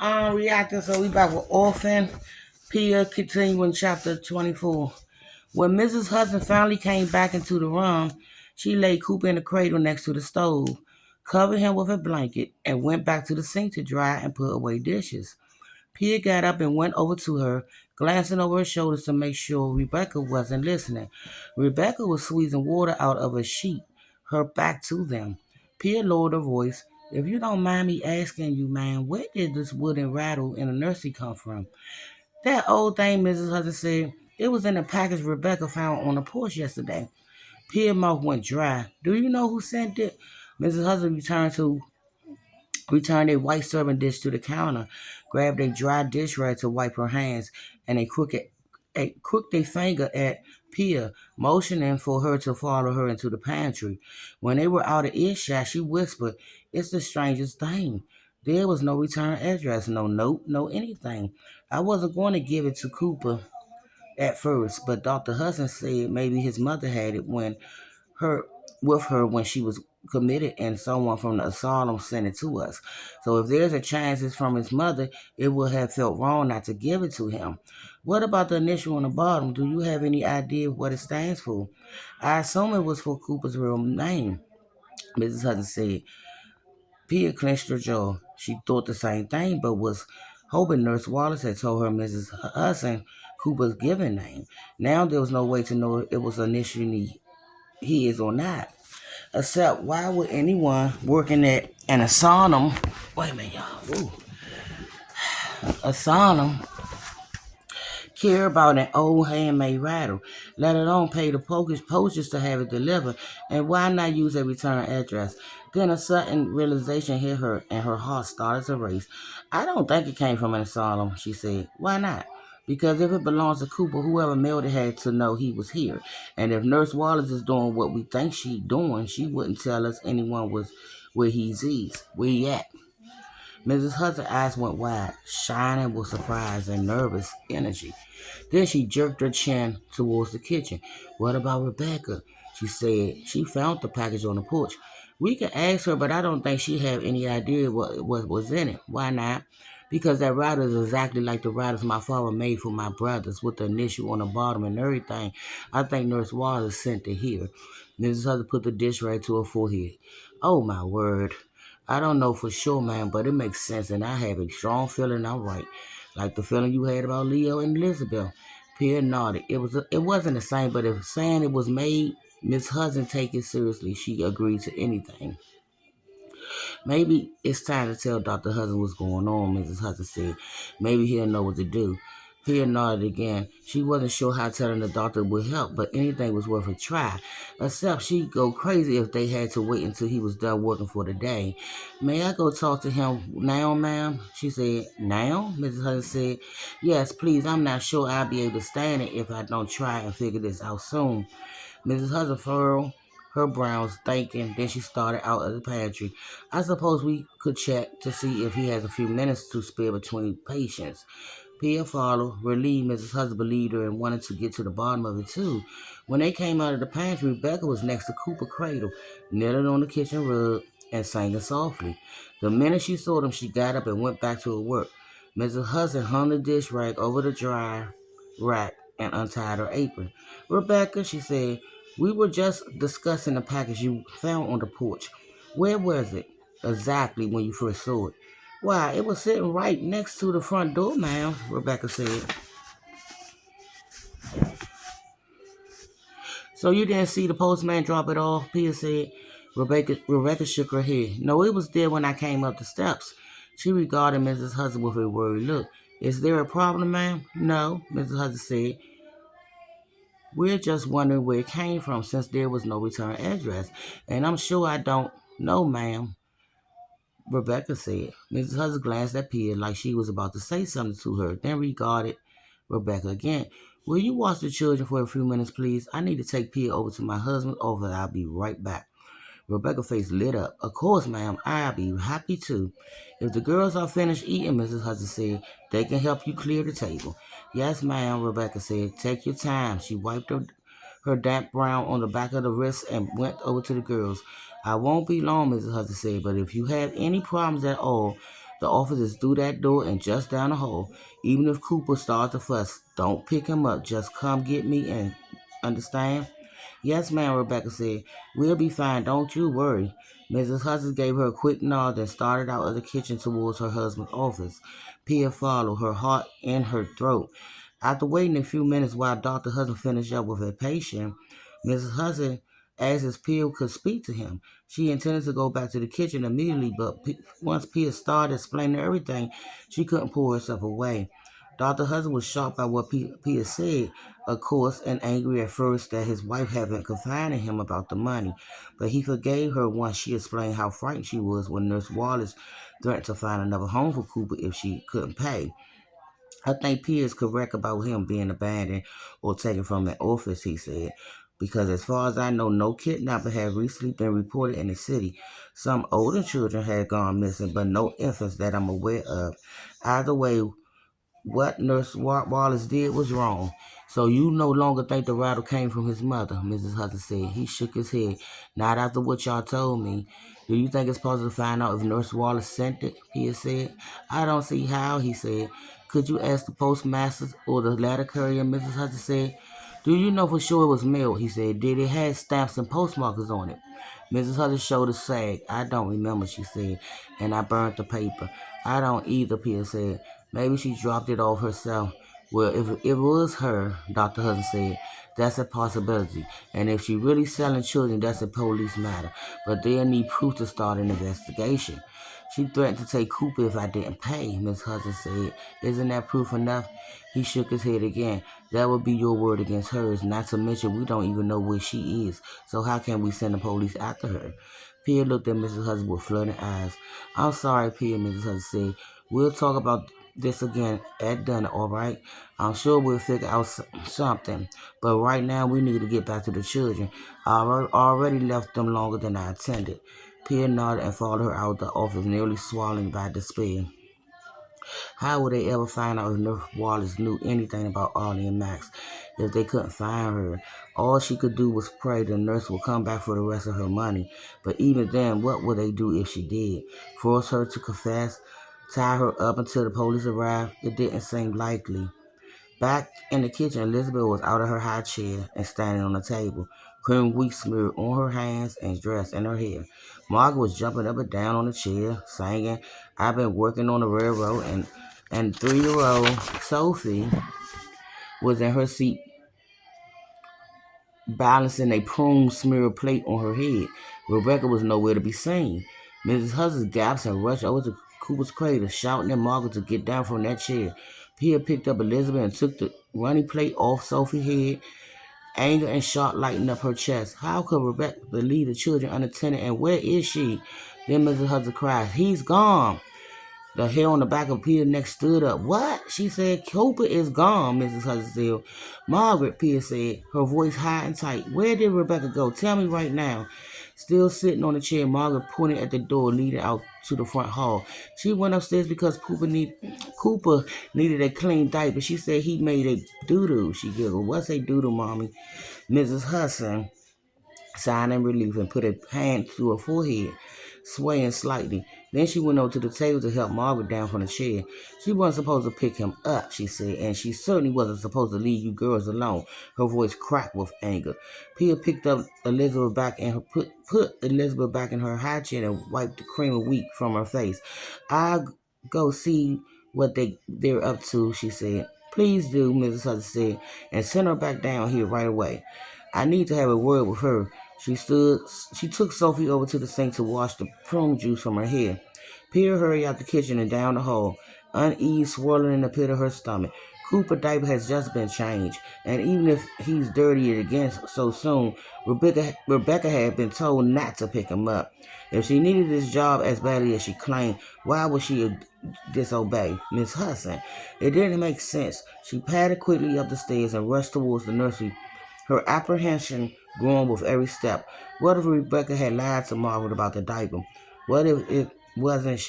reacting. So we back with Orphan Pia continuing chapter 24. When Mrs. Hudson finally came back into the room, she laid Cooper in the cradle next to the stove, covered him with a blanket, and went back to the sink to dry and put away dishes. Pia got up and went over to her, glancing over her shoulders to make sure Rebecca wasn't listening. Rebecca was squeezing water out of a sheet, her back to them. Pia lowered her voice. If you don't mind me asking you, man, where did this wooden rattle in the nursery come from? That old thing, Mrs. Hudson said. It was in the package Rebecca found on the porch yesterday. Pia's mouth went dry. Do you know who sent it? Mrs. Hudson returned a white serving dish to the counter, grabbed a dry dish rag to wipe her hands, and crooked a finger at Pia, motioning for her to follow her into the pantry. When they were out of earshot, she whispered, "It's the strangest thing. There was no return address, no note, no anything. I wasn't going to give it to Cooper at first, but Dr. Hudson said maybe his mother had it her with her when she was committed and someone from the asylum sent it to us. So if there's a chance it's from his mother, it would have felt wrong not to give it to him. What about the initial on the bottom? Do you have any idea what it stands for? I assume it was for Cooper's real name, Mrs. Hudson said. Pia clenched her jaw. She thought the same thing, but was hoping Nurse Wallace had told her Mrs. Hudson Cooper's given name. Now there was no way to know if it was initially his or not. Except, why would anyone working at an asylum, wait a minute, y'all, asylum, care about an old handmade rattle, let alone pay the postage to have it delivered, and why not use a return address? Then a sudden realization hit her, and her heart started to race. I don't think it came from an asylum, she said. Why not? Because if it belongs to Cooper, whoever mailed it had to know he was here. And if Nurse Wallace is doing what we think she's doing, she wouldn't tell us anyone was where where he at. Mrs. Hudson's eyes went wide, shining with surprise and nervous energy. Then she jerked her chin towards the kitchen. What about Rebecca? She said. She found the package on the porch. We could ask her, but I don't think she had any idea what was in it. Why not? Because that router is exactly like the routers my father made for my brothers, with the initial on the bottom and everything. I think Nurse Waters sent it here. Mrs. Hudson put the dish right to her forehead. Oh, my word. I don't know for sure, man, but it makes sense, and I have a strong feeling I'm right. Like the feeling you had about Leo and Elizabeth. Pierre nodded. It wasn't the same, but if saying it was made, Miss Hudson take it seriously. She agreed to anything. Maybe it's time to tell Dr. Hudson what's going on, Mrs. Hudson said. Maybe he'll know what to do. Pia nodded again. She wasn't sure how telling the doctor would help, but anything was worth a try. Except she'd go crazy if they had to wait until he was done working for the day. May I go talk to him now, ma'am? She said. Now? Mrs. Hudson said. Yes, please. I'm not sure I'll be able to stand it if I don't try and figure this out soon. Mrs. Hudson furrowed her brows, thinking. Then she started out of the pantry. I suppose we could check to see if he has a few minutes to spare between patients. Pia followed, relieved Mrs. Hudson believed her and wanted to get to the bottom of it too. When they came out of the pantry, Rebecca was next to Cooper's cradle, kneeling on the kitchen rug and singing softly. The minute she saw them, she got up and went back to her work. Mrs. Hudson hung the dish rag over the dry rack and untied her apron. Rebecca, she said, we were just discussing the package you found on the porch. Where was it exactly when you first saw it? Why, it was sitting right next to the front door, ma'am, Rebecca said. So you didn't see the postman drop it off, Pia said. Rebecca shook her head. No, it was there when I came up the steps. She regarded Mrs. Hudson with a worried look. Is there a problem, ma'am? No, Mrs. Hudson said. We're just wondering where it came from since there was no return address. And I'm sure I don't know, ma'am, Rebecca said. Mrs. Hudson glanced at Pia like she was about to say something to her, then regarded Rebecca again. Will you watch the children for a few minutes, please? I need to take Pia over to my husband's office. I'll be right back. Rebecca's face lit up. Of course, ma'am. I'll be happy to. If the girls are finished eating, Mrs. Hudson said, they can help you clear the table. Yes, ma'am, Rebecca said. Take your time. She wiped her damp brown on the back of the wrist and went over to the girls. I won't be long, Mrs. Hudson said, but if you have any problems at all, The office is through that door and just down the hall. Even if Cooper starts to fuss, don't pick him up. Just come get me and understand? Yes, ma'am, Rebecca said. We'll be fine, don't you worry. Mrs. Hudson gave her a quick nod and started out of the kitchen towards her husband's office. Pia followed, her heart in her throat. After waiting a few minutes while Dr. Hudson finished up with a patient, Mrs. Hudson asked if Pia could speak to him. She intended to go back to the kitchen immediately, but once Pia started explaining everything, she couldn't pull herself away. Dr. Hudson was shocked by what Pia said, of course, and angry at first that his wife had been confiding him about the money, but he forgave her once she explained how frightened she was when Nurse Wallace threatened to find another home for Cooper if she couldn't pay. I think Pierre is correct about him being abandoned or taken from an office, he said, because as far as I know, no kidnapping had recently been reported in the city. Some older children had gone missing, but no infants that I'm aware of. Either way, what Nurse Wallace did was wrong. So you no longer think the rattle came from his mother, Mrs. Hudson said. He shook his head. Not after what y'all told me. Do you think it's possible to find out if Nurse Wallace sent it? He said. I don't see how, he said. Could you ask the postmaster or the letter courier, Mrs. Hudson said. Do you know for sure it was mailed? He said. Did it have stamps and postmarkers on it? Mrs. Hudson's shoulders sagged. I don't remember, she said, and I burned the paper. I don't either, Pierre said. Maybe she dropped it off herself. Well, if it was her, Dr. Hudson said, that's a possibility. And if she really selling children, that's a police matter. But they'll need proof to start an investigation. She threatened to take Cooper if I didn't pay, Miss Hudson said. Isn't that proof enough? He shook his head again. That would be your word against hers, not to mention we don't even know where she is. So how can we send the police after her? Pierre looked at Mrs. Hudson with flooding eyes. I'm sorry, Pierre, Mrs. Hudson said. We'll talk about this again at dinner, all right? I'm sure we'll figure out something. But right now, we need to get back to the children. I already left them longer than I intended. Pierre nodded and followed her out of the office, nearly swallowed by despair. How would they ever find out if Nurse Wallace knew anything about Ollie and Max if they couldn't find her? All she could do was pray the nurse would come back for the rest of her money. But even then, what would they do if she did? Force her to confess? Tie her up until the police arrived? It didn't seem likely. Back in the kitchen, Elizabeth was out of her high chair and standing on the table, cream wheat smeared on her hands and dressed in her hair. Margaret was jumping up and down on the chair, singing, I've been working on the railroad, and 3-year-old Sophie was in her seat balancing a prune smeared plate on her head. Rebecca was nowhere to be seen. Mrs. Hudson gasped and rushed over to Cooper's cradle, shouting at Margaret to get down from that chair. Pierre picked up Elizabeth and took the running plate off Sophie's head, anger and shock lighting up her chest. How could Rebecca leave the children unattended, and where is she? Then Mrs. Hudson cried, He's gone. The hair on the back of Peter's neck stood up. What? She said, Cooper is gone, Mrs. Hudson said. Margaret, Peter said, her voice high and tight. Where did Rebecca go? Tell me right now. Still sitting on the chair, Margaret pointed at the door leading out to the front hall. She went upstairs because Cooper needed a clean diaper. She said he made a doo-doo. She giggled. What's a doo-doo, Mommy? Mrs. Hudson sighed in relief and put a hand to her forehead, swaying slightly. Then she went over to the table to help Margaret down from the chair. She wasn't supposed to pick him up, she said, and she certainly wasn't supposed to leave you girls alone. Her voice cracked with anger. Pia picked up Elizabeth back and put Elizabeth back in her high chair and wiped the cream of wheat from her face. I'll go see what they're up to, she said. Please do, Mrs. Hudson said, and send her back down here right away. I need to have a word with her. She took Sophie over to the sink to wash the prune juice from her hair. Pierre hurried out the kitchen and down the hall, unease swirling in the pit of her stomach. Cooper's diaper has just been changed, and even if he's dirty again so soon, Rebecca had been told not to pick him up. If she needed this job as badly as she claimed, why would she disobey Miss Hudson? It didn't make sense. She padded quickly up the stairs and rushed towards the nursery, her apprehension growing with every step. What if Rebecca had lied to Margaret about the diaper? What if it wasn't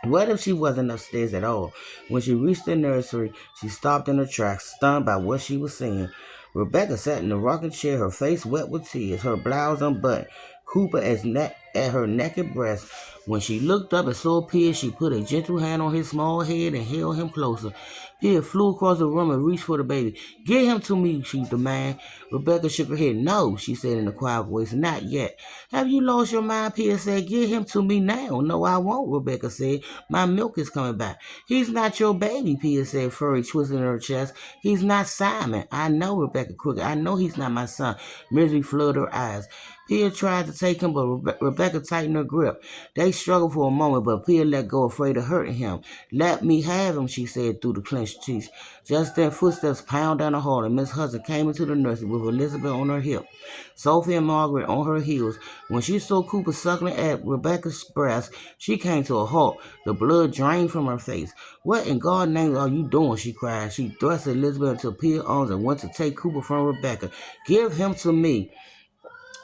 what if she wasn't upstairs at all? When she reached the nursery, she stopped in her tracks, stunned by what she was seeing. Rebecca sat in the rocking chair, her face wet with tears, her blouse unbuttoned. Cooper, as at her naked breast. When she looked up and saw Pia, she put a gentle hand on his small head and held him closer. Pia flew across the room and reached for the baby. "Get him to me," she demanded. Rebecca shook her head. "No," she said in a quiet voice, "not yet." "Have you lost your mind?" Pia said. "Get him to me now." "No, I won't," Rebecca said. "My milk is coming back." "He's not your baby," Pia said, furry twisting her chest. "He's not Simon." "I know," Rebecca crooked. "I know he's not my son." Misery flooded her eyes. Pia tried to take him, but Rebecca tightened her grip. They struggled for a moment, but Pia let go, afraid of hurting him. "Let me have him," she said through the clenched teeth. Just then, footsteps pounded down the hall, and Miss Hudson came into the nursery with Elizabeth on her hip, Sophie and Margaret on her heels. When she saw Cooper suckling at Rebecca's breast, she came to a halt. The blood drained from her face. "What in God's name are you doing?" she cried. She thrust Elizabeth into Pia's arms and went to take Cooper from Rebecca. "Give him to me."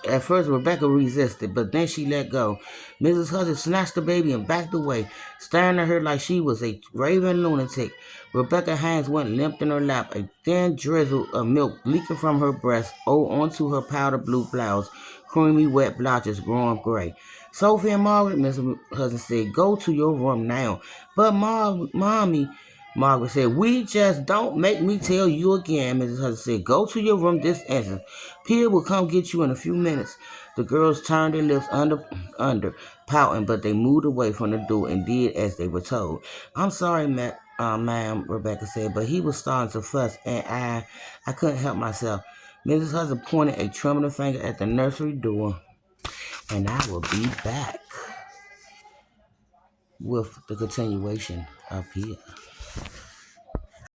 At first, Rebecca resisted, but then she let go. Mrs. Hudson snatched the baby and backed away, staring at her like she was a raving lunatic. Rebecca's hands went limp in her lap, a thin drizzle of milk leaking from her breast onto her powder blue blouse, creamy wet blotches growing gray. "Sophie and Margaret," Mrs. Hudson said, "go to your room now." "But, Mommy," Margaret said. "We just don't make me tell you again," Mrs. Hudson said. "Go to your room this instant. Pia will come get you in a few minutes." The girls turned their lips under, pouting, but they moved away from the door and did as they were told. "I'm sorry, ma'am," Rebecca said, "but he was starting to fuss, and I couldn't help myself." Mrs. Hudson pointed a trembling finger at the nursery door, and I will be back with the continuation of Pia.